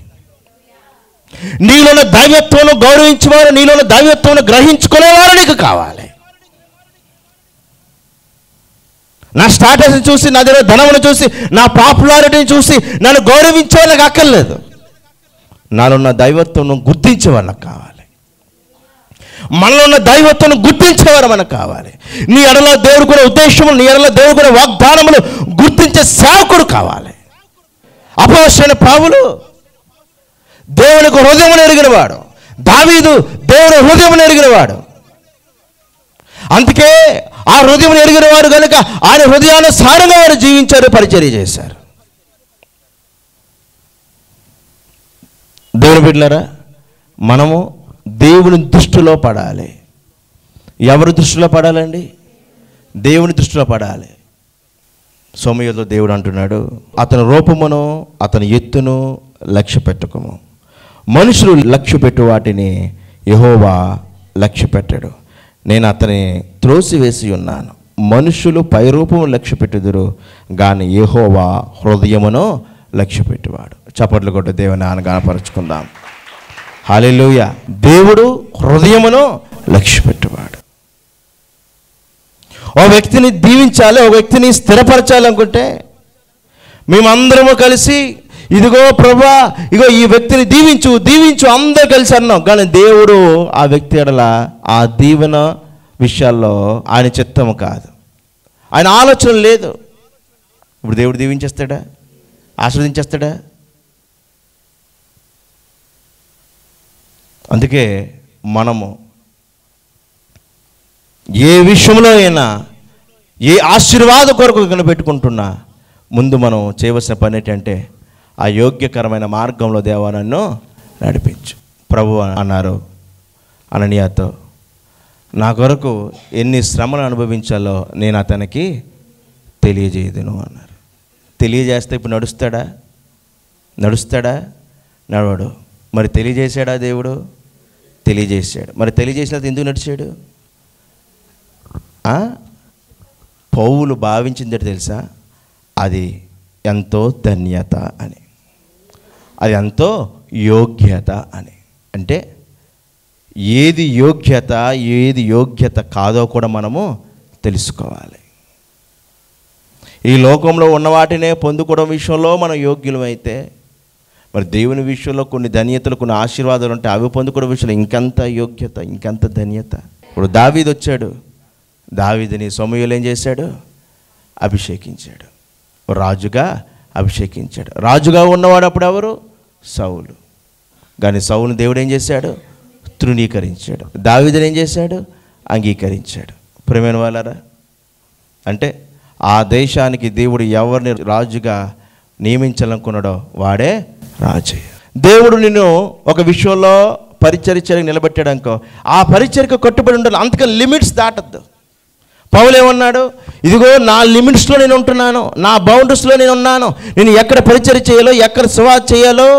నీలో ఉన్న దైవత్వం గౌరవించేవారు, నీలో ఉన్న దైవత్వం గ్రహించుకునేవారు నీకు కావాలి. నా స్టేటస్ని చూసి, నా దగ్గర ధనమును చూసి, నా పాపులారిటీని చూసి నన్ను గౌరవించే వాళ్ళకి అక్కర్లేదు. నాలో ఉన్న దైవత్వం గుర్తించేవారు నాకు కావాలి. మనలో ఉన్న దైవత్వం గుర్తించేవారు మనకు కావాలి. నీ ఎడలో దేవుడు కూడా ఉద్దేశములు, నీ ఎడలో దేవుడు కూడా వాగ్దానములు గుర్తించే సేవకుడు కావాలి. అపోస్తలుడైన పౌలు దేవునికి హృదయమును ఎరిగినవాడు, దావీదు దేవుని హృదయమును ఎరిగినవాడు. అందుకే ఆ హృదయమును ఎరిగిన వారు కనుక ఆయన హృదయానుసారంగా వారు జీవించారు, పరిచర్య చేశారు. దేవుని బిడ్డలారా, మనము దేవుని దృష్టిలో పడాలి. ఎవరి దృష్టిలో పడాలండి? దేవుని దృష్టిలో పడాలి. సమూయేలుతో దేవుడు అంటున్నాడు, అతని రూపమును అతని ఎత్తును లక్ష్య పెట్టుకోము. మనుషులు లక్ష్య పెట్టు వాటిని యెహోవా లక్ష్య పెట్టాడు. నేను అతని త్రోసివేసి ఉన్నాను. మనుషులు పైరూపము లక్ష్య పెట్టుదురు, కానీ యెహోవా హృదయమును లక్ష్య పెట్టువాడు. చప్పట్లు కొట్టు దేవుని గణపరచుకుందాం. హల్లెలూయా. దేవుడు హృదయమును లక్ష్య పెట్టువాడు. ఓ వ్యక్తిని దీవించాలి, ఓ వ్యక్తిని స్థిరపరచాలనుకుంటే మేమందరము కలిసి ఇదిగో ప్రభా, ఇగో ఈ వ్యక్తిని దీవించు దీవించు అందరూ కలిసి అన్నాం. కానీ దేవుడు ఆ వ్యక్తి ఎడల ఆ దీవెన విషయాల్లో ఆయన చిత్తము కాదు, ఆయన ఆలోచన లేదు. ఇప్పుడు దేవుడు దీవించేస్తాడా? ఆశీర్వదించేస్తాడా? అందుకే మనము ఏ విషయంలో అయినా, ఏ ఆశీర్వాద కొరకు కనిపెట్టుకుంటున్నా ముందు మనం చేయవలసిన పని ఏంటంటే ఆ యోగ్యకరమైన మార్గంలో దేవా నన్ను నడిపించు. ప్రభు అన్నారు అననీయాతో, నా కొరకు ఎన్ని శ్రమలు అనుభవించాలో నేను అతనికి తెలియజేయదును అన్నారు. తెలియజేస్తే ఇప్పుడు నడుస్తాడా? నడవడు. మరి తెలియజేశాడా దేవుడు? తెలియజేశాడు. మరి తెలియజేసినంత ఎందుకు నడిచాడు? పౌలు భావించింది తెలుసా? అది ఎంతో ధన్యత అని. అది ఎంతో యోగ్యత అని. అంటే ఏది యోగ్యత కాదో కూడా మనము తెలుసుకోవాలి. ఈ లోకంలో ఉన్న వాటినే పొందుకోవడం విషయంలో మనం యోగ్యులమైతే, మరి దేవుని విషయంలో కొన్ని ధన్యతలు, కొన్ని ఆశీర్వాదాలు ఉంటాయి, అవి పొందుకోవడం విషయంలో ఇంకెంత యోగ్యత, ఇంకెంత ధన్యత. ఇప్పుడు దావీదు వచ్చాడు, దావీదుని సమూయేలు ఏం చేశాడు? అభిషేకించాడు, రాజుగా అభిషేకించాడు. రాజుగా ఉన్నవాడు అప్పుడు ఎవరు? సౌలు. కానీ సౌలుని దేవుడు ఏం చేశాడు? తృణీకరించాడు. దావీదుని ఏం చేశాడు? అంగీకరించాడు. ప్రియమైన వాళ్ళారా, అంటే ఆ దేశానికి దేవుడు ఎవరిని రాజుగా నియమించాలనుకున్నాడో వాడే రాజు. దేవుడు నిన్ను ఒక విషయంలో పరిచర్యకు నిలబెట్టాడు అనుకో, ఆ పరిచర్యకు కట్టుబడి ఉండాలి. అంతకని లిమిట్స్ దాటద్దు. పౌలు ఏమన్నాడు? ఇదిగో నా లిమిట్స్లో నేను ఉంటున్నాను, నా బౌండరీస్లో నేను ఉన్నాను. నేను ఎక్కడ పరిచర్య చేయాలో, ఎక్కడ సువార్త చేయాలో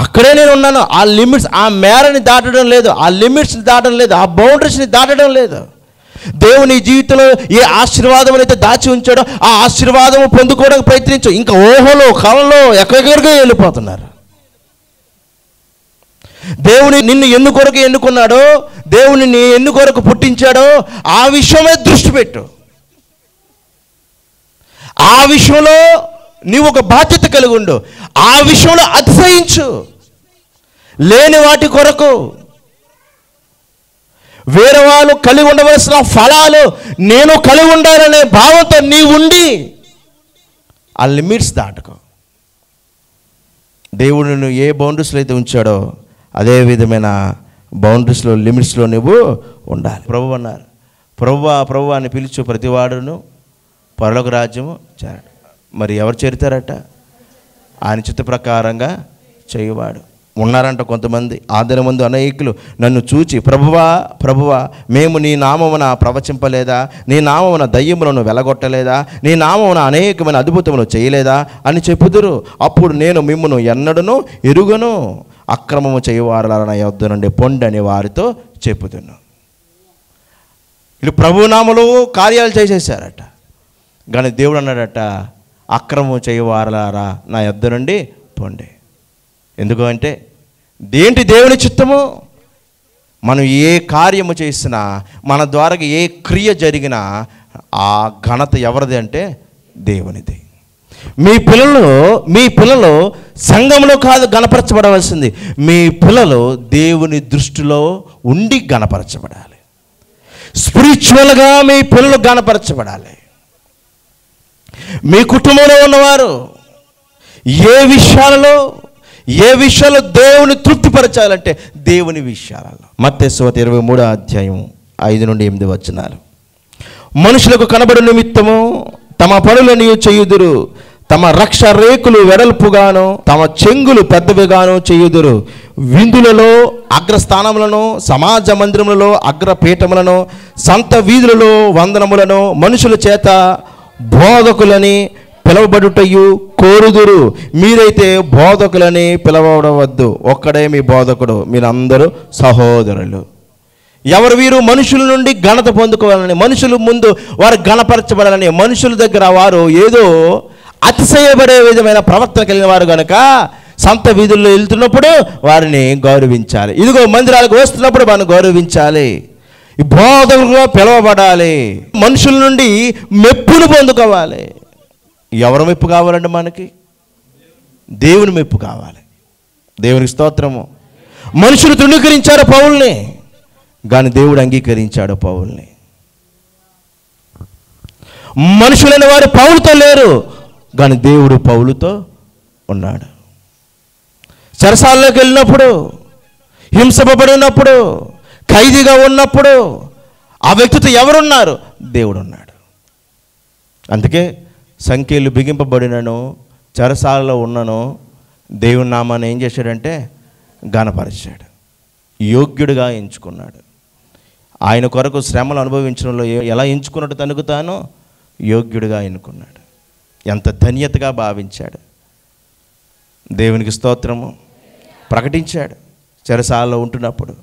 అక్కడే నేను ఉన్నాను. ఆ లిమిట్స్, ఆ మేరని దాటడం లేదు, ఆ లిమిట్స్ని దాటడం లేదు, ఆ బౌండరీస్ని దాటడం లేదు. దేవుని జీవితంలో ఏ ఆశీర్వాదం అయితే దాచి ఉంచాడో ఆ ఆశీర్వాదం పొందుకోవడానికి ప్రయత్నించు. ఇంకా ఊహలో కళలో ఎక్కడికో వెళ్ళిపోతున్నారు. దేవుని నిన్ను ఎందుకొరకు ఎన్నుకున్నాడో, దేవుని నీ ఎందుకొరకు పుట్టించాడో ఆ విషయమే దృష్టి పెట్టు. ఆ విషయంలో నీవు ఒక బాధ్యత కలిగి ఉండు. ఆ విషయంలో అతిశయించు. లేని వాటి కొరకు, వేరే వాళ్ళు కలిగి ఉండవలసిన ఫలాలు నేను కలిగి ఉండాలనే భావంతో నీవు ఉండి ఆ లిమిట్స్ దాటుకో. దేవుడు నువ్వు ఏ బౌండరీస్లో అయితే ఉంచాడో అదే విధమైన బౌండరీస్లో, లిమిట్స్లో నువ్వు ఉండాలి. ప్రభు అన్నారు, ప్రభు అని పిలుచు ప్రతివాడును పరలోక రాజ్యము చేరడు. మరి ఎవరు చేరుతారట? ఆయన చిత్త ప్రకారంగా చేయువాడు. ఉన్నారంట కొంతమంది. ఆదిన ముందు అనేకులు నన్ను చూచి, ప్రభువా మేము నీ నామమున ప్రవచింపలేదా? నీ నామమున దయ్యములను వెలగొట్టలేదా? నీ నామమున అనేకమైన అద్భుతములు చేయలేదా అని చెప్పుదురు. అప్పుడు నేను మిమ్మును ఎన్నడను ఎరుగను, అక్రమము చేయువారులారా నా యొద్ద నుండి పొండి అని వారితో చెప్పుదును. వీళ్ళు ప్రభునామములో కార్యాలు చేసేసారట. కానీ దేవుడు అన్నాడట, అక్రమము చేయువారులారా నా యొద్ద నుండి పొండి. ఎందుకు అంటే దేంటి దేవుని చిత్తము? మనం ఏ కార్యము చేసినా, మన ద్వారా ఏ క్రియ జరిగినా ఆ ఘనత ఎవరిది అంటే దేవునిది. మీ పిల్లలు సంఘంలో కాదు గణపరచబడవలసింది, మీ పిల్లలు దేవుని దృష్టిలో ఉండి గణపరచబడాలి. స్పిరిచువల్గా మీ పిల్లలు గణపరచబడాలి. మీ కుటుంబంలో ఉన్నవారు ఏ విషయాల్లో దేవుని తృప్తిపరచాలంటే దేవుని విషయాలలో. మత్తయి సువార్త 23వ అధ్యాయం 5-8 వచనాలు. మనుషులకు కనబడు నిమిత్తము తమ పనులను చేయుదురు, తమ రక్ష రేకులు వెడల్పుగాను తమ చెంగులు పెద్దవిగాను చేయుదురు. విందులలో అగ్రస్థానములను, సమాజ మందిరములలో అగ్రపీఠములను, సంత వీధులలో వందనములను మనుషుల చేత బోధకులని పిలవబడుటయు కోరుదురు. మీరైతే బోధకులని పిలవబడవద్దు, ఒక్కడే మీ బోధకుడు, మీరందరూ సహోదరులు. ఎవరు వీరు? మనుషుల నుండి ఘనత పొందుకోవాలని, మనుషుల ముందు వారు ఘనపరచబడాలని, మనుషుల దగ్గర వారు ఏదో అతిశయపడే విధమైన ప్రవర్తన కలిగిన వారు కనుక సంత వీధుల్లో వెళ్తున్నప్పుడు వారిని గౌరవించాలి. ఇదిగో మందిరాలకు వస్తున్నప్పుడు వారిని గౌరవించాలి. ఈ బోధకులుగా పిలవబడాలి. మనుషుల నుండి మెప్పును పొందుకోవాలి. ఎవరు మెప్పు కావాలండి? మనకి దేవుని మెప్పు కావాలి. దేవునికి స్తోత్రము. మనుషులు తృణీకరించారు పౌల్ని, కానీ దేవుడు అంగీకరించాడు పౌల్ని. మనుషులైన వారు పౌలుతో లేరు, కానీ దేవుడు పౌలుతో ఉన్నాడు. చెరసాల్లోకి వెళ్ళినప్పుడు, హింసింపబడినప్పుడు, ఖైదీగా ఉన్నప్పుడు ఆ వ్యక్తితో ఎవరున్నారు? దేవుడు ఉన్నాడు. అందుకే సంఖ్యలు బిగింపబడినను, చెరసాలలో ఉన్నను, దేవుని నామాన్ని ఏం చేశాడంటే ఘనపరిచాడు, యోగ్యుడిగా ఎంచుకున్నాడు. ఆయన కొరకు శ్రమలు అనుభవించడంలో ఎలా ఎంచుకున్నట్టు తనకు తాను యోగ్యుడిగా ఎన్నుకున్నాడు. ఎంత ధన్యతగా భావించాడు. దేవునికి స్తోత్రము. ప్రకటించాడు. చెరసాలలో ఉంటున్నప్పుడు,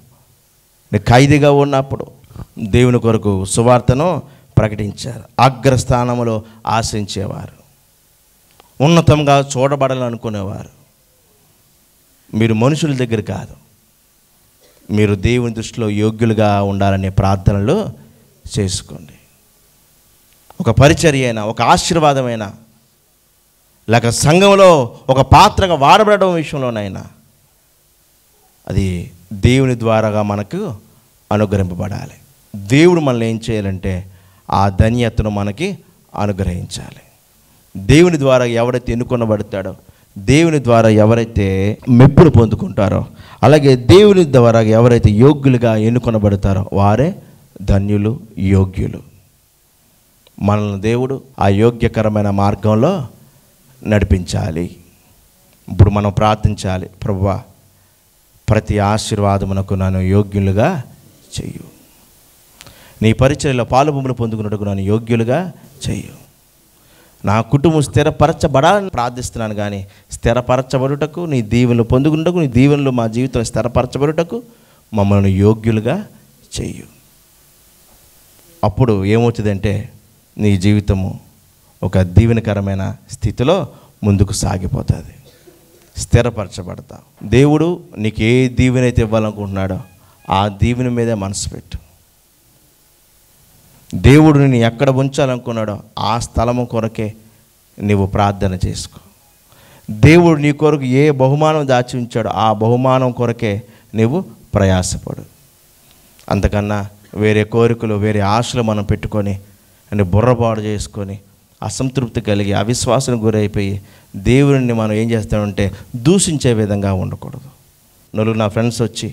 ఖైదీగా ఉన్నప్పుడు దేవుని కొరకు సువార్తను ప్రకటించారు. అగ్రస్థానంలో ఆశించేవారు, ఉన్నతంగా చూడబడాలనుకునేవారు. మీరు మనుషుల దగ్గర కాదు, మీరు దేవుని దృష్టిలో యోగ్యులుగా ఉండాలనే ప్రార్థనలు చేసుకోండి. ఒక పరిచర్య అయినా, ఒక ఆశీర్వాదమైనా, లేక సంఘంలో ఒక పాత్రగా వాడబడడం విషయంలోనైనా అది దేవుని ద్వారాగా మనకు అనుగ్రహింపబడాలి. దేవుడు మనల్ని ఏం చేయాలంటే ఆ ధన్యతను మనకి అనుగ్రహించాలి. దేవుని ద్వారా ఎవరైతే ఎన్నుకొనబడతాడో, దేవుని ద్వారా ఎవరైతే మెప్పులు పొందుకుంటారో, అలాగే దేవుని ద్వారా ఎవరైతే యోగ్యులుగా ఎన్నుకొనబడతారో వారే ధన్యులు, యోగ్యులు. మనల్ని దేవుడు ఆ యోగ్యకరమైన మార్గంలో నడిపించాలి. ఇప్పుడు మనం ప్రార్థించాలి, ప్రభువా ప్రతి ఆశీర్వాదమునకు నన్ను యోగ్యులుగా చెయ్యు, నీ పరిచర్యలో పాలుభూములు పొందుకున్నట్టుకు నన్ను యోగ్యులుగా చెయ్యు, నా కుటుంబం స్థిరపరచబడాలని ప్రార్థిస్తున్నాను. కానీ స్థిరపరచబడుటకు, నీ దీవెనలు పొందుకున్నటకు, నీ దీవెనలు మా జీవితంలో స్థిరపరచబడుటకు మమ్మల్ని యోగ్యులుగా చెయ్యు. అప్పుడు ఏమవుతుందంటే నీ జీవితము ఒక దీవెనకరమైన స్థితిలో ముందుకు సాగిపోతుంది, స్థిరపరచబడతావు. దేవుడు నీకు ఏ దీవెనైతే ఇవ్వాలనుకుంటున్నాడో ఆ దీవెన మీదే మనసు పెట్టు. దేవుడు నేను ఎక్కడ ఉంచాలనుకున్నాడో ఆ స్థలము కొరకే నీవు ప్రార్థన చేసుకో. దేవుడు నీ కొరకు ఏ బహుమానం దాచి ఉంచాడో ఆ బహుమానం కొరకే నీవు ప్రయాసపడు. అంతకన్నా వేరే కోరికలు, వేరే ఆశలు మనం పెట్టుకొని అంటే బుర్రపాడు చేసుకొని అసంతృప్తి కలిగి అవిశ్వాసం గురైపోయి దేవుడిని మనం ఏం చేస్తామంటే దూషించే విధంగా ఉండకూడదు. నలుగురు నా ఫ్రెండ్స్ వచ్చి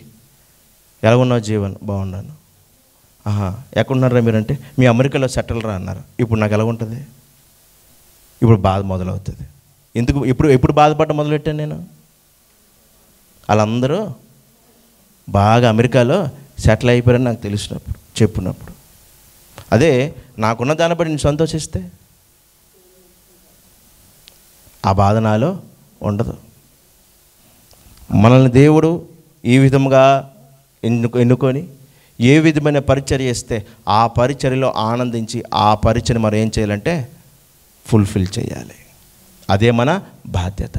ఎలా ఉన్నావు జీవన్, బాగున్నాను, ఎక్కడున్నారా మీరంటే మీ అమెరికాలో సెటిల్ రా అన్నారు. ఇప్పుడు నాకు ఎలా ఉంటుంది? ఇప్పుడు బాధ మొదలవుతుంది. ఎందుకు ఎప్పుడు బాధపడటం మొదలెట్టాను నేను? వాళ్ళందరూ బాగా అమెరికాలో సెటిల్ అయిపోయారని నాకు తెలిసినప్పుడు, చెప్పినప్పుడు, అదే నాకున్న దాన్ని బట్టి నేను సంతోషిస్తే ఆ బాధ నాలో ఉండదు. మనల్ని దేవుడు ఈ విధముగా ఎన్నుకొని ఏ విధమైన పరిచర్య ఇస్తే ఆ పరిచర్యలో ఆనందించి ఆ పరిచర్య మనం ఏం చేయాలంటే ఫుల్ఫిల్ చేయాలి. అదే మన బాధ్యత.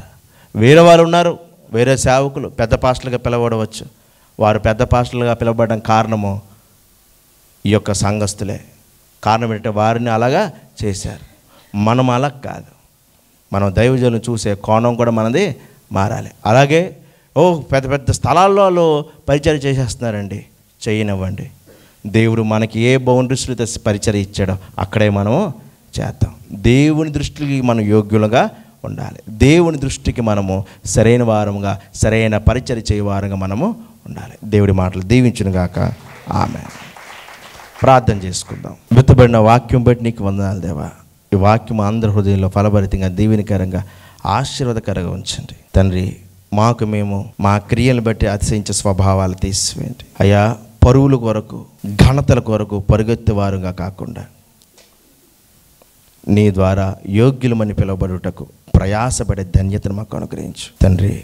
వేరే వారు ఉన్నారు, వేరే సేవకులు పెద్ద పాస్టర్లుగా పిలవడవచ్చు. వారు పెద్ద పాస్టర్లుగా పిలవబడడం కారణము ఈ యొక్క సంఘస్థులే. కారణం ఏంటంటే వారిని అలాగా చేశారు. మనం అలా కాదు. మనం దైవజనులను చూసే కోణం కూడా మనది మారాలి. అలాగే పెద్ద పెద్ద స్థలాల్లో పరిచర్య చేసేస్తున్నారండి, చేయనివ్వండి. దేవుడు మనకి ఏ బౌండరీస్లో పరిచర్య ఇచ్చాడో అక్కడే మనము చేద్దాం. దేవుని దృష్టికి మనం యోగ్యులుగా ఉండాలి. దేవుని దృష్టికి మనము సరైన వారముగా, సరైన పరిచర్య చేయవారంగా మనము ఉండాలి. దేవుడి మాటలు దీవించునుగాక. ఆమేన్. ప్రార్థన చేసుకుందాం. విత్తబడిన వాక్యం బట్టి నీకు వందనాలు దేవా. ఈ వాక్యం అందరి హృదయంలో ఫలభరితంగా, దీవెనకరంగా, ఆశీర్వాదకరంగా ఉంచండి తండ్రి. మాకు మేము మా క్రియలను బట్టి అతిశయించే స్వభావాలు తీసివేయండి అయ్యా. పరువుల కొరకు, ఘనతల కొరకు పరిగెత్తేవారుగా కాకుండా నీ ద్వారా యోగ్యులమని పిలువబడుటకు ప్రయాసపడే ధన్యతను మాకు అనుగ్రహించు తండ్రి.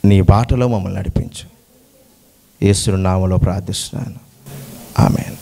నీ బాటలో మమ్మల్ని నడిపించు. యేసు నామములో ప్రార్థిస్తున్నాను. ఆమేన్.